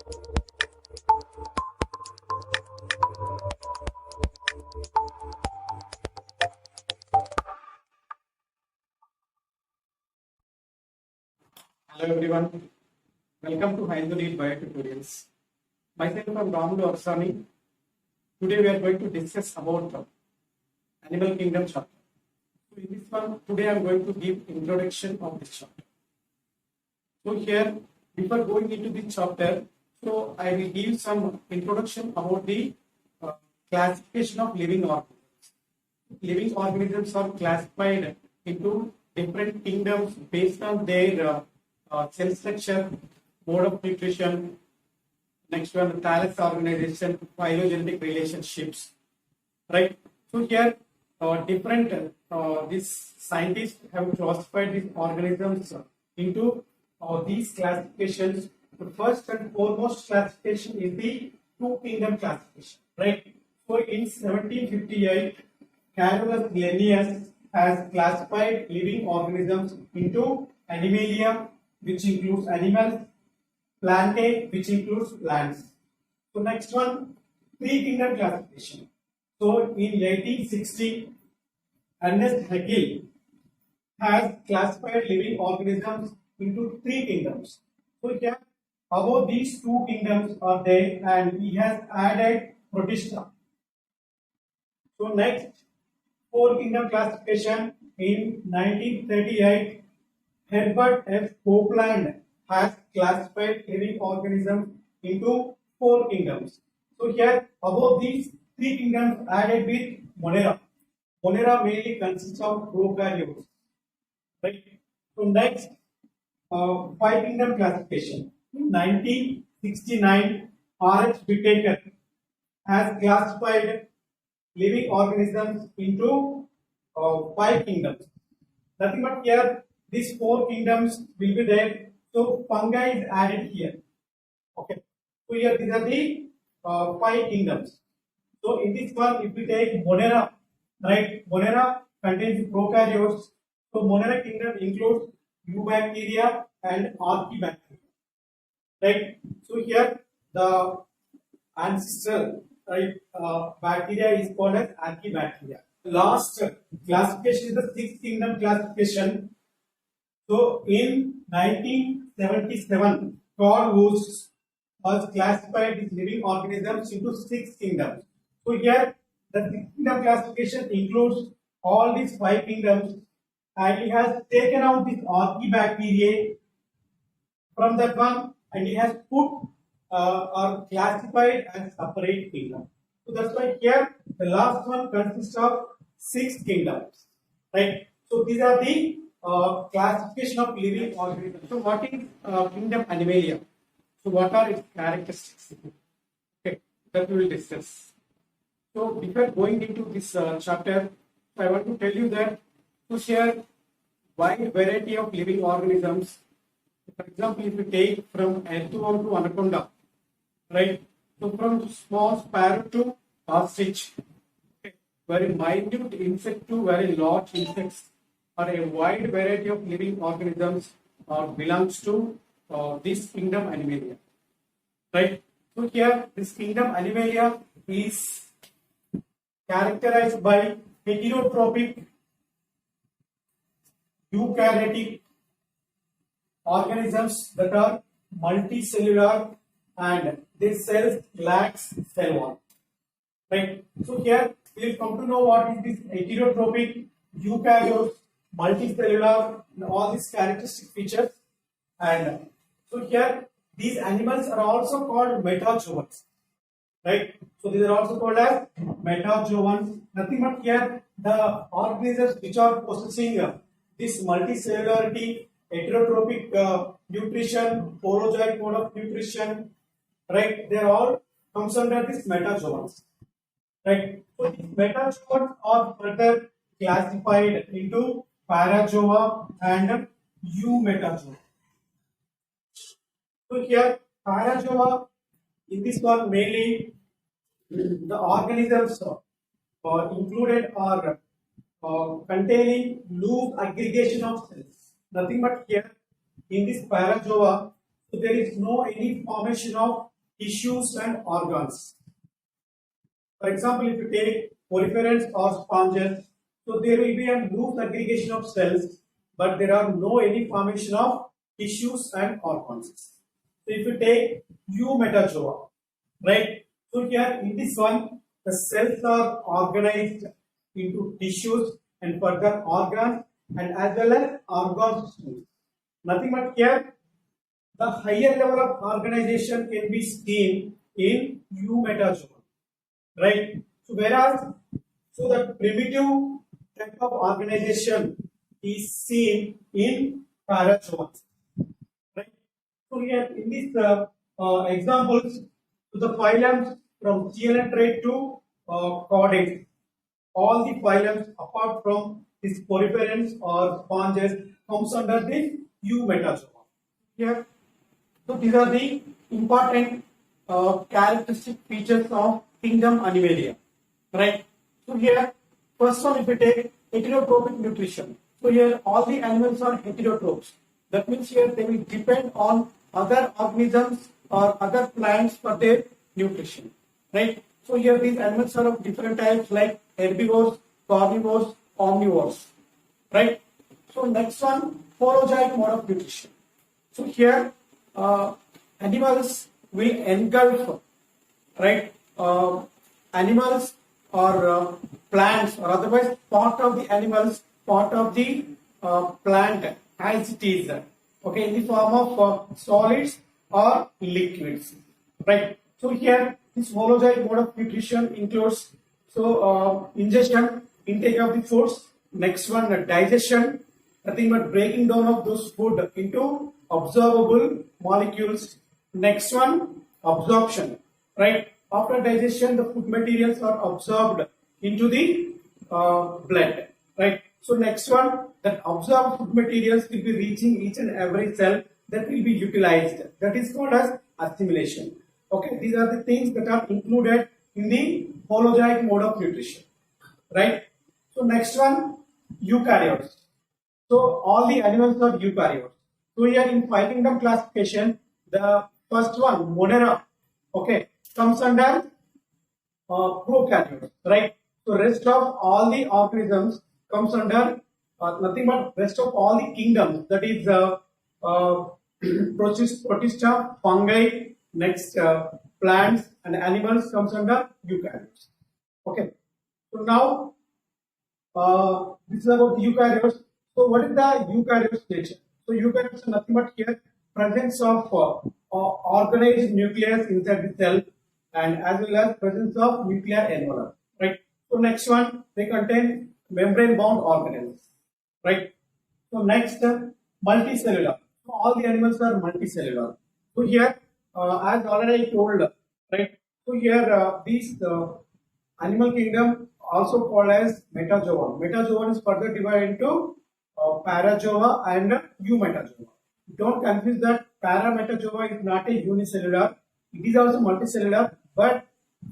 Hello everyone, welcome to Hindu Bio Tutorials. Myself I'm Ramulu Arsani. Today we are going to discuss about Animal Kingdom chapter. So in this one, today I'm going to give introduction of this chapter. So here, before going into the chapter, so I will give some introduction about the classification of living organisms. Living organisms are classified into different kingdoms based on their cell structure, mode of nutrition, next one, the thallus organization, phylogenetic relationships, right? So here, different these scientists have classified these organisms into these classifications. The first and foremost classification is the two kingdom classification, right? So in 1758, Carolus Linnaeus has classified living organisms into Animalia, which includes animals, Plantae, which includes plants. So next one, three kingdom classification. So in 1860, Ernest Haeckel has classified living organisms into three kingdoms. So here, above these two kingdoms are there, and he has added Protista. So next, four kingdom classification in 1938, Herbert F. Copeland has classified living organisms into four kingdoms. So here, above these three kingdoms added with Monera. Monera mainly consists of prokaryotes. Right. So next, five kingdom classification. In 1969, R. H. Whittaker has classified living organisms into five kingdoms. Nothing but here, these four kingdoms will be there. So fungi is added here. Okay. So here these are the five kingdoms. So in this one, if we take Monera, right? Monera contains prokaryotes. So Monera kingdom includes eubacteria and archaebacteria. Right. So here the ancestral bacteria is called as archaebacteria. Last classification is the sixth kingdom classification. So in 1977, Carl Woese has classified these living organisms into six kingdoms. So here the sixth kingdom classification includes all these five kingdoms, and he has taken out this archaebacteria from that one, and he has put or classified as separate kingdom. So that's why here the last one consists of six kingdoms, right? So these are the classification of living organisms. So what is kingdom Animalia? So what are its characteristics? Okay, that we will discuss. So before going into this chapter, I want to tell you that to share wide variety of living organisms. For example, if you take from earthworm to anaconda, right? So from small sparrow to ostrich, okay, very minute insect to very large insects, are a wide variety of living organisms belongs to this kingdom Animalia, right? So here this kingdom Animalia is characterized by heterotrophic eukaryotic organisms that are multicellular and their cells lacks cell wall. Right. So here we will come to know what is this heterotrophic eukaryotes, multicellular, and all these characteristic features. And so here these animals are also called metazoans. Right. So these are also called as metazoans. Nothing but here the organisms which are possessing this multicellularity, heterotrophic nutrition, porozoic mode of nutrition, right? They are all comes under this metazoans, right? So these metazoans are further classified into parazoa and eumetazoa. So here parazoa, in this one mainly the organisms included are containing loose aggregation of cells. Nothing but here in this parazoa, so there is no any formation of tissues and organs. For example, if you take proliferants or sponges, so there will be a loose aggregation of cells, but there are no any formation of tissues and organs. So if you take eumetazoa, right? So here in this one, the cells are organized into tissues and further organs and as well as organ systems. Nothing but here, the higher level of organization can be seen in eumetazoa, right? So whereas, so the primitive type of organization is seen in parazoa, right? So here in these examples, so the phylums from coelenterate to chordates, all the phylums apart from these proliferants or sponges comes under the eumetazoa. Here, so these are the important characteristic features of kingdom Animalia, right? So here, first one, if we take heterotrophic nutrition, so here all the animals are heterotrophs. That means here they will depend on other organisms or other plants for their nutrition, right? So here these animals are of different types like herbivores, carnivores, omnivores, right? So next one, holozoic mode of nutrition. So here animals will engulf, right? Animals or plants or otherwise part of the animals, part of the plant as it is, okay, in the form of solids or liquids, right? So here this holozoic mode of nutrition includes ingestion, intake of the foods. Next one, digestion, nothing but breaking down of those food into absorbable molecules. Next one, absorption, right? After digestion, the food materials are absorbed into the blood, right? So next one, that absorbed food materials will be reaching each and every cell that will be utilized. That is called as assimilation. Okay, these are the things that are included in the holozoic mode of nutrition, right? So next one, eukaryotes. So all the animals are eukaryotes. So here in five kingdom classification, the first one, Monera, okay, comes under prokaryotes, right? So rest of all the organisms comes under nothing but rest of all the kingdoms, that is protista, fungi, next plants and animals comes under eukaryotes. Okay, so now this is about the eukaryotes. So what is the eukaryotes nature? So eukaryotes are nothing but here presence of organized nucleus inside the cell and as well as presence of nuclear envelope, right? So next one, they contain membrane bound organelles, right? So next, multicellular. So all the animals are multicellular. So here, as already I told, right? So here these animal kingdom also called as metazoa. Metazoa is further divided into parazoa and eumetazoa. Don't confuse that. Parametazoa is not a unicellular. It is also multicellular, but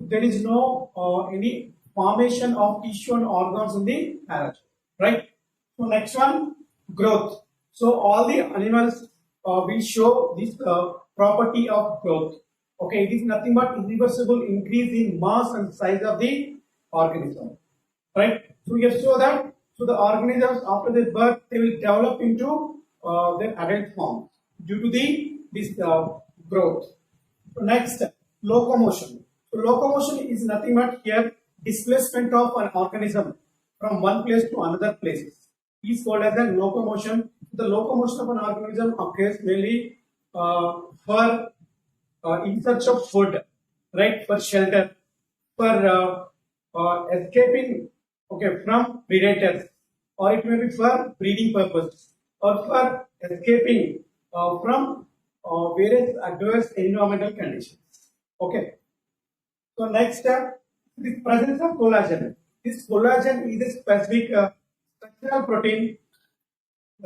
there is no any formation of tissue and organs in the parazoa, right? So next one, growth. So all the animals will show this property of growth. Okay, it is nothing but irreversible increase in mass and size of the organism, right? So you show that. So the organisms after their birth they will develop into their adult form due to this growth. So next, locomotion. So locomotion is nothing but here displacement of an organism from one place to another place is called as a locomotion. The locomotion of an organism occurs mainly for in search of food, right? For shelter, for escaping, okay, from predators, or it may be for breeding purpose, or for escaping from various adverse environmental conditions. Okay. So next, the presence of collagen. This collagen is a specific structural protein.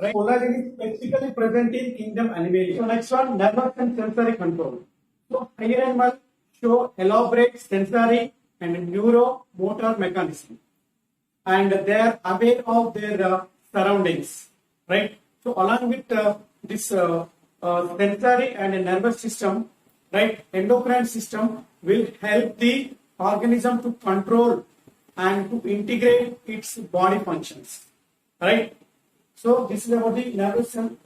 Right? Collagen is specifically present in kingdom Animalia. So next one, nervous and sensory control. So higher animals show elaborate sensory and neuromotor mechanism, and they are aware of their surroundings, right? So along with this sensory and nervous system, right? Endocrine system will help the organism to control and to integrate its body functions, right? So this is about the nervous and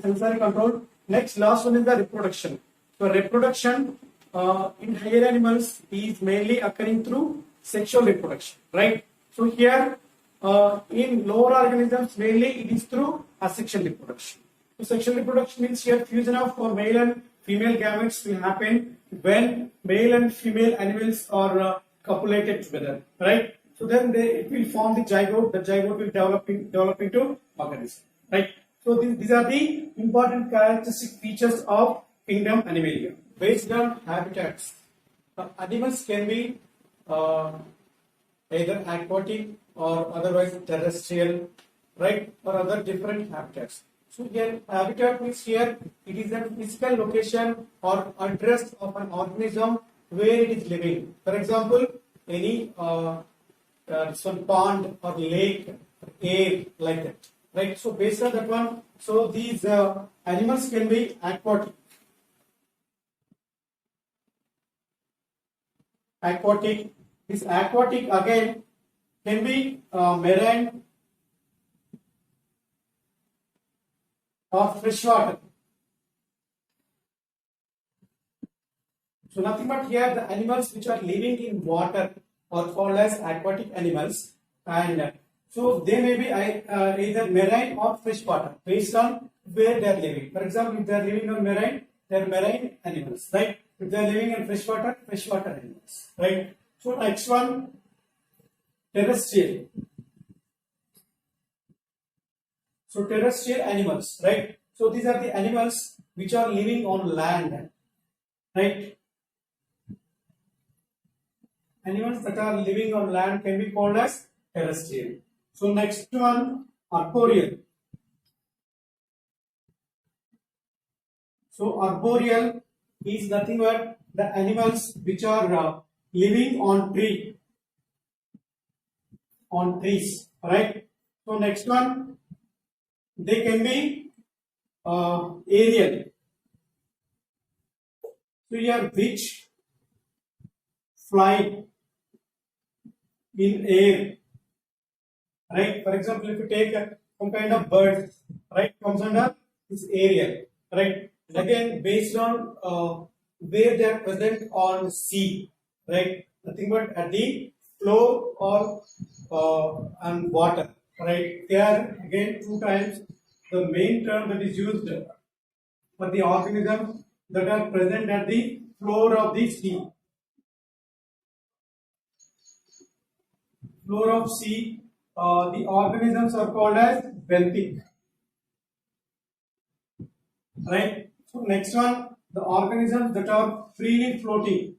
sensory control. Next, last one is the reproduction. So reproduction in higher animals is mainly occurring through sexual reproduction, right? So here in lower organisms mainly it is through asexual reproduction. So sexual reproduction means here fusion of male and female gametes will happen when male and female animals are copulated together, right? So then it will form the zygote. The zygote will develop into organism, right? So these are the important characteristic features of kingdom Animalia. Based on habitats, animals can be either aquatic or otherwise terrestrial, right? Or other different habitats. So here habitat means here it is a physical location or address of an organism where it is living. For example, any some pond or lake, air, like that, right? So based on that one, so these animals can be aquatic. Aquatic. This aquatic again can be marine or freshwater. So nothing but here the animals which are living in water are called as aquatic animals, and so they may be either marine or freshwater based on where they are living. For example, if they are living on marine, they are marine animals, right? If they are living in freshwater, freshwater animals, right? So next one, terrestrial. So terrestrial animals, right? So these are the animals which are living on land, right? Animals that are living on land can be called as terrestrial. So next one, arboreal. So arboreal is nothing but the animals which are living on trees, right? So next one, they can be aerial. So here which fly in air, right? For example, if you take some kind of bird, right, comes under this aerial, right? Again, based on where they are present on sea, right? Nothing but at the floor or and water, right? They are again two times the main term that is used for the organisms that are present at the floor of the sea. Floor of sea, the organisms are called as benthic, right? So next one, the organisms that are freely floating.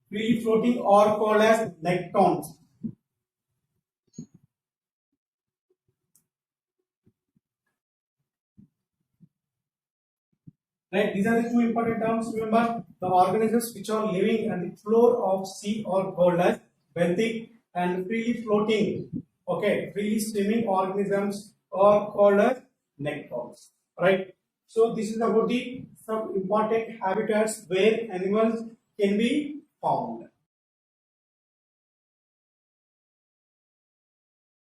Freely floating are called as nectons. Right, these are the two important terms. Remember, the organisms which are living at the floor of sea are called as benthic, and freely floating, okay, freely swimming organisms are called as nectons. Right. So this is about the some important habitats where animals can be found.